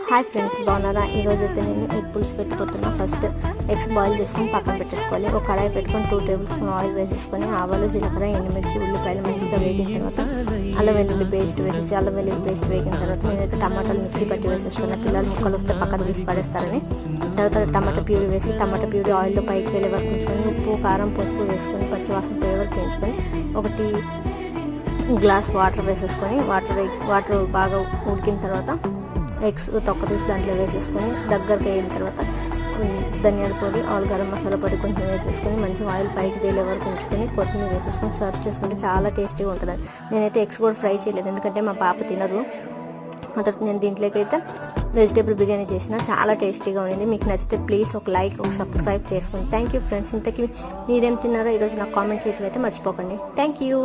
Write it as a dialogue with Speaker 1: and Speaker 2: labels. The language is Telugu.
Speaker 1: హాయ్ ఫ్రెండ్స్, బాగున్నారా? ఈరోజు అయితే నేను ఎగ్ పులుసు పెట్టిపోతున్నా. ఫస్ట్ ఎగ్స్ బాయిల్ చేసుకొని పక్కన పెట్టేసుకోవాలి. ఒక కడాయి పెట్టుకొని 2 టేబుల్ స్పూన్ ఆయిల్ వేసేసుకొని ఆవాలు, జీలకర్ర, ఎండుమిర్చి, ఉల్లిపాయలు మంచిగా వేగిన తర్వాత అల్లం వెల్లుల్లి పేస్ట్ వేసేసి అల్లం వెల్లుల్లి పేస్ట్ వేగిన తర్వాత నేనైతే టమాటాలు మిక్సీ పట్టి వేసేసుకున్న. పిల్లలు ముక్కలు వస్తే పక్కన తీసి పడేస్తారని. తర్వాత టమాటా ప్యూరీ వేసి టమాటా ప్యూరీ ఆయిల్లో పైకి వెళ్ళే వరకు ఉంచుకొని ఉప్పు, కారం, పసుపు వేసుకొని పచ్చివాసన పోయే వరకు వేయించుకొని ఒకటి గ్లాస్ వాటర్ వేసేసుకొని వాటర్ బాగా ఉడికిన తర్వాత ఎగ్స్ తొక్క తీసి దాంట్లో వేసేసుకొని దగ్గరకు అయిన తర్వాత ధనియాల పొడి, గరం మసాలా పొడి కొంచెం వేసేసుకొని మంచిగా ఆయిల్ పైకి తేలే వరకు ఉంచుకొని కొత్తిమీర వేసేసుకొని సర్వ్ చేసుకుంటే చాలా టేస్టీగా ఉంటుంది. నేనైతే ఎగ్స్ కూడా ఫ్రై చేయలేదు, ఎందుకంటే మా పాప తినదు. మొదటి నేను దీంట్లోకి అయితే వెజిటేబుల్ బిర్యానీ చేసిన చాలా టేస్టీగా ఉంది. మీకు నచ్చితే ప్లీజ్ ఒక లైక్, ఒక సబ్స్క్రైబ్ చేసుకోండి. Thank you friends. ఇంతకీ మీరేం తిన్నారో ఈరోజు నాకు కామెంట్ చేయడం అయితే మర్చిపోకండి. Thank you.